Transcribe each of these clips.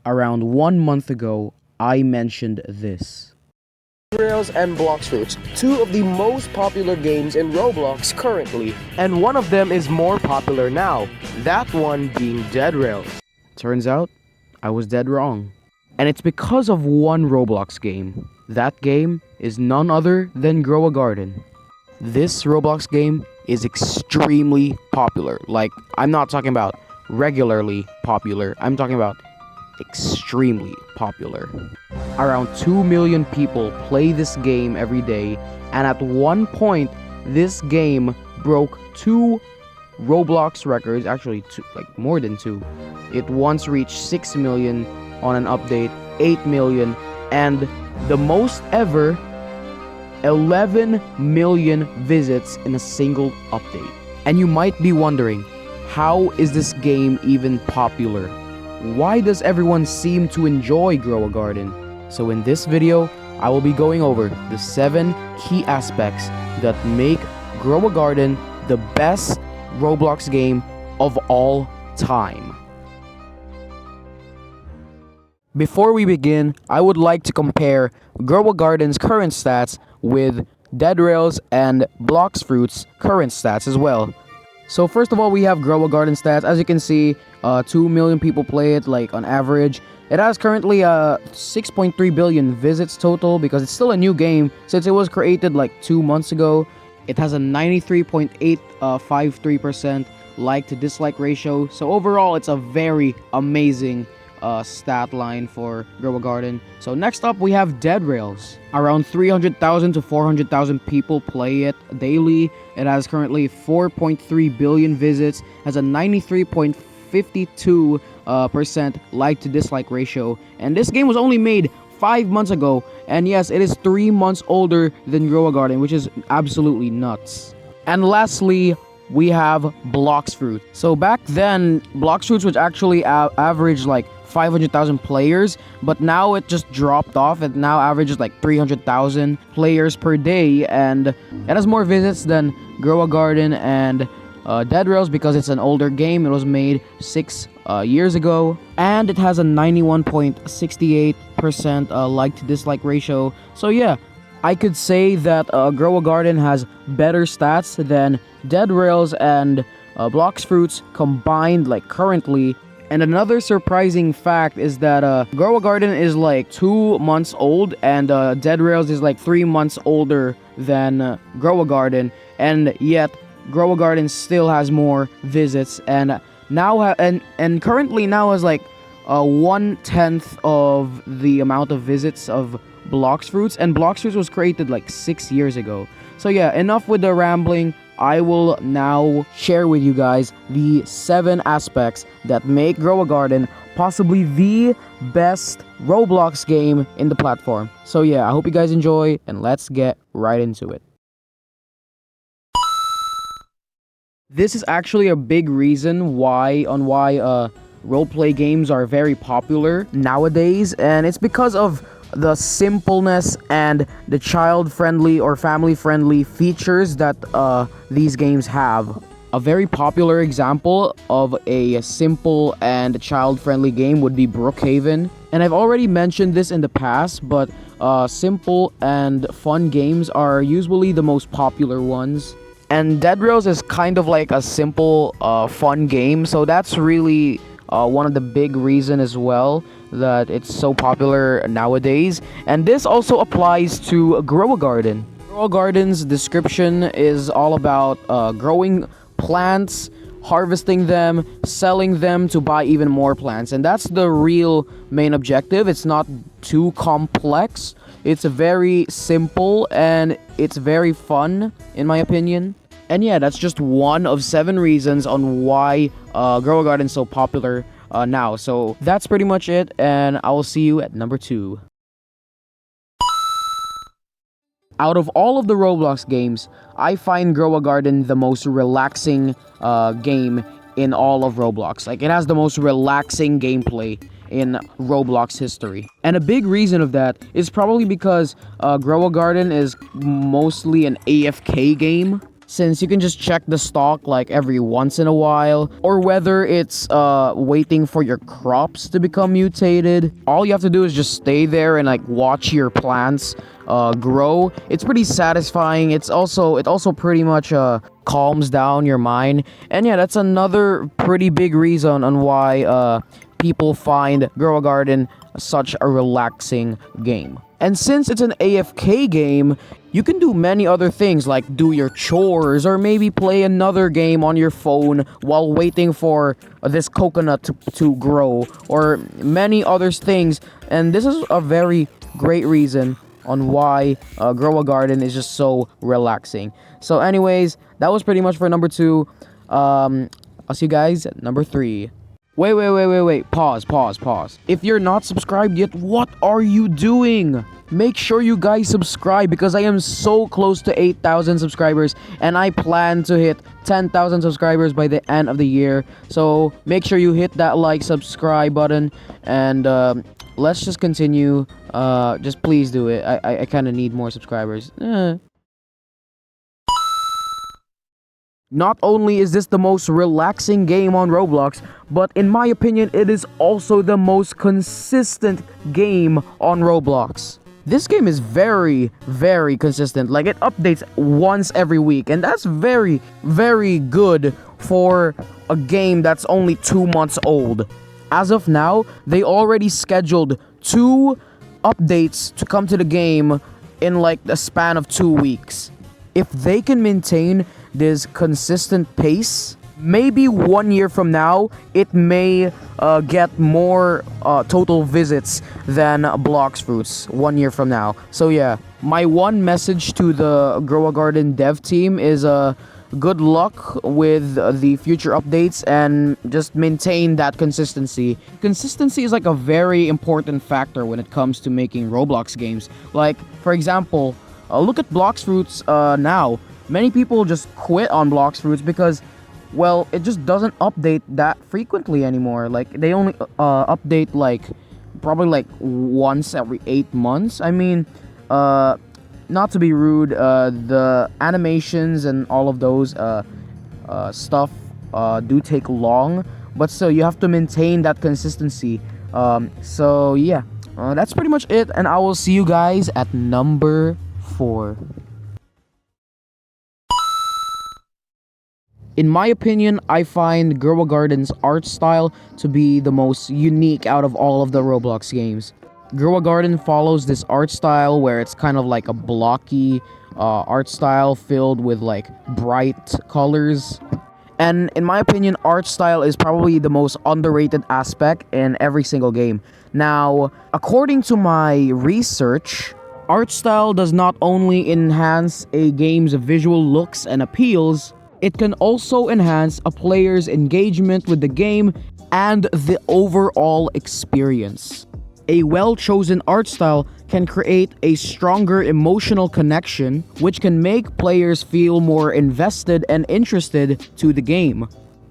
Around 1 month ago, I mentioned this. Rails and Blox Fruits, two of the most popular games in Roblox currently, and one of them is more popular now, that one being Dead Rails. Turns out, I was dead wrong. And it's because of one Roblox game. That game is none other than Grow a Garden. This Roblox game is extremely popular. Like, I'm not talking about regularly popular, I'm talking about extremely popular. Around 2 million people play this game every day, and at one point, this game broke 2 Roblox records, actually more than 2. It once reached 6 million on an update, 8 million, and the most ever, 11 million visits in a single update. And you might be wondering, how is this game even popular? Why does everyone seem to enjoy Grow a Garden? So in this video, I will be going over the 7 key aspects that make Grow a Garden the best Roblox game of all time. Before we begin, I would like to compare Grow a Garden's current stats with Dead Rails and Blox Fruits' current stats as well. So first of all, we have Grow a Garden stats. As you can see, 2 million people play it, like, on average. It has currently 6.3 billion visits total because it's still a new game since it was created like 2 months ago. It has a 93.853% like to dislike ratio. So overall, it's a very amazing stat line for Grow a Garden. So next up, we have Dead Rails. Around 300,000 to 400,000 people play it daily. It has currently 4.3 billion visits, has a 93.52% like to dislike ratio. And this game was only made 5 months ago. And yes, it is 3 months older than Grow a Garden, which is absolutely nuts. And lastly, we have Blox Fruit. So back then, Blox Fruits was actually average like 500,000 players, but now it just dropped off. It now averages like 300,000 players per day, and it has more visits than Grow a Garden and Dead Rails because it's an older game. It was made 6 years ago, and it has a 91.68% like to dislike ratio. So yeah, I could say that Grow a Garden has better stats than Dead Rails and Blox Fruits combined, like, currently. And another surprising fact is that Grow a Garden is like 2 months old, and Dead Rails is like 3 months older than Grow a Garden, and yet Grow a Garden still has more visits, and currently now has like 1/10 of the amount of visits of Blox Fruits, and Blox Fruits was created like 6 years ago. So yeah, enough with the rambling. I will now share with you guys the 7 aspects that make Grow a Garden possibly the best Roblox game in the platform. So yeah, I hope you guys enjoy, and let's get right into it. This is actually a big reason why roleplay games are very popular nowadays, and it's because of the simpleness and the child-friendly or family-friendly features that these games have. A very popular example of a simple and child-friendly game would be Brookhaven. And I've already mentioned this in the past, but simple and fun games are usually the most popular ones. And Dead Rails is kind of like a simple, fun game, so that's really one of the big reasons as well that it's so popular nowadays. And this also applies to Grow a Garden. Grow a Garden's description is all about growing plants, harvesting them, selling them to buy even more plants, and that's the real main objective. It's not too complex. It's very simple and it's very fun, in my opinion. And yeah, that's just one of 7 reasons on why Grow a Garden is so popular now. So that's pretty much it, and I will see you at number 2. Out of all of the Roblox games, I find Grow a Garden the most relaxing game in all of Roblox. Like, it has the most relaxing gameplay in Roblox history. And a big reason of that is probably because Grow a Garden is mostly an AFK game. since you can just check the stock like every once in a while, or whether it's waiting for your crops to become mutated. All you have to do is just stay there and like watch your plants grow. It's pretty satisfying. It also pretty much calms down your mind. And yeah, that's another pretty big reason on why people find Grow a Garden such a relaxing game. And since it's an AFK game, you can do many other things like do your chores or maybe play another game on your phone while waiting for this coconut to grow, or many other things. And this is a very great reason on why Grow a Garden is just so relaxing. So anyways, that was pretty much for number 2. I'll see you guys at number 3. Wait. Pause. If you're not subscribed yet, what are you doing? Make sure you guys subscribe because I am so close to 8,000 subscribers and I plan to hit 10,000 subscribers by the end of the year. So make sure you hit that like, subscribe button, and let's just continue. Just please do it. I kind of need more subscribers. Not only is this the most relaxing game on Roblox, but in my opinion, it is also the most consistent game on Roblox. This game is very, very consistent. Like, it updates once every week, and that's very, very good for a game that's only 2 months old. As of now, they already scheduled 2 updates to come to the game in like the span of 2 weeks. If they can maintain this consistent pace, maybe 1 year from now, it may get more total visits than Blox Fruits 1 year from now. So yeah, my one message to the Grow a Garden dev team is good luck with the future updates and just maintain that consistency. Consistency is like a very important factor when it comes to making Roblox games. Like, for example, look at Blox Fruits now. Many people just quit on Blox Fruits because, well, it just doesn't update that frequently anymore. Like, they only update like probably like once every 8 months. I mean, not to be rude, the animations and all of those stuff do take long, but still you have to maintain that consistency. So yeah, that's pretty much it, and I will see you guys at number 4. In my opinion, I find Grow a Garden's art style to be the most unique out of all of the Roblox games. Grow a Garden follows this art style where it's kind of like a blocky art style filled with like bright colors. And in my opinion, art style is probably the most underrated aspect in every single game. Now, according to my research, art style does not only enhance a game's visual looks and appeals, it can also enhance a player's engagement with the game and the overall experience. A well-chosen art style can create a stronger emotional connection, which can make players feel more invested and interested to the game.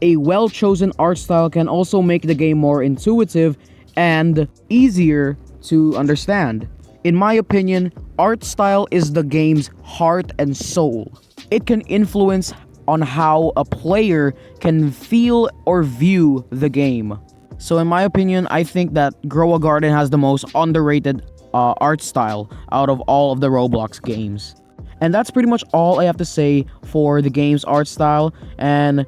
A well-chosen art style can also make the game more intuitive and easier to understand. In my opinion, art style is the game's heart and soul. It can influence on how a player can feel or view the game. So in my opinion, I think that Grow a Garden has the most underrated art style out of all of the Roblox games. And that's pretty much all I have to say for the game's art style. And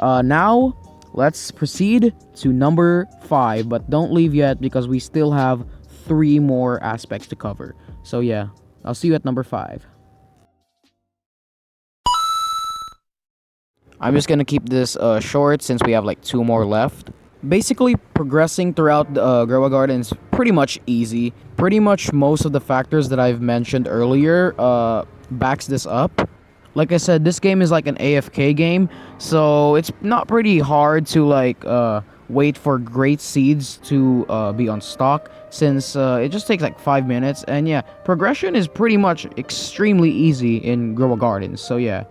now, let's proceed to number 5. But don't leave yet because we still have 3 more aspects to cover. So yeah, I'll see you at number 5. I'm just gonna keep this short since we have like 2 more left. Basically, progressing throughout Grow a Garden is pretty much easy. Pretty much most of the factors that I've mentioned earlier backs this up. Like I said, this game is like an AFK game, so it's not pretty hard to like wait for great seeds to be on stock, since it just takes like 5 minutes. And yeah, progression is pretty much extremely easy in Grow a Garden. So yeah.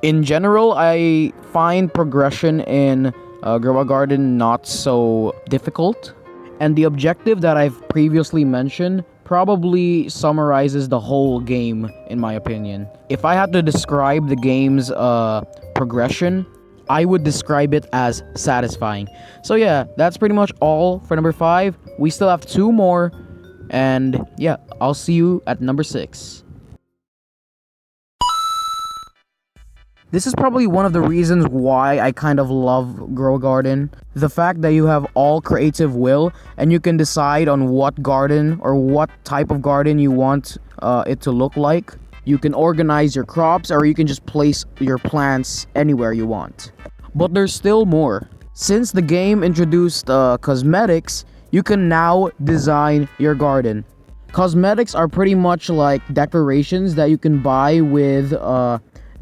In general, I find progression in Grow a Garden not so difficult, and the objective that I've previously mentioned probably summarizes the whole game, in my opinion. If I had to describe the game's progression, I would describe it as satisfying. So yeah, that's pretty much all for number 5. We still have 2 more, and yeah, I'll see you at number 6. This is probably one of the reasons why I kind of love Grow a Garden. The fact that you have all creative will and you can decide on what garden or what type of garden you want it to look like. You can organize your crops or you can just place your plants anywhere you want. But there's still more. Since the game introduced cosmetics, you can now design your garden. Cosmetics are pretty much like decorations that you can buy with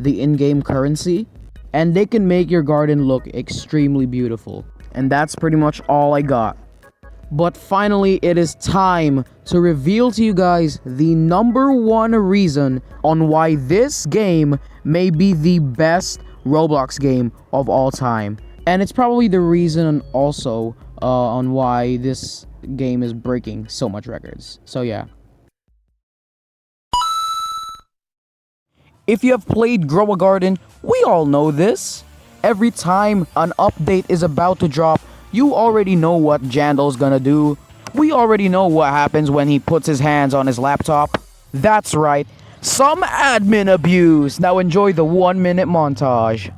the in-game currency, and they can make your garden look extremely beautiful. And that's pretty much all I got. But finally, it is time to reveal to you guys the number 1 reason on why this game may be the best Roblox game of all time. And it's probably the reason also on why this game is breaking so much records. So yeah. If you have played Grow a Garden, we all know this. Every time an update is about to drop, you already know what Jandal's gonna do. We already know what happens when he puts his hands on his laptop. That's right, some admin abuse. Now enjoy the 1-minute montage.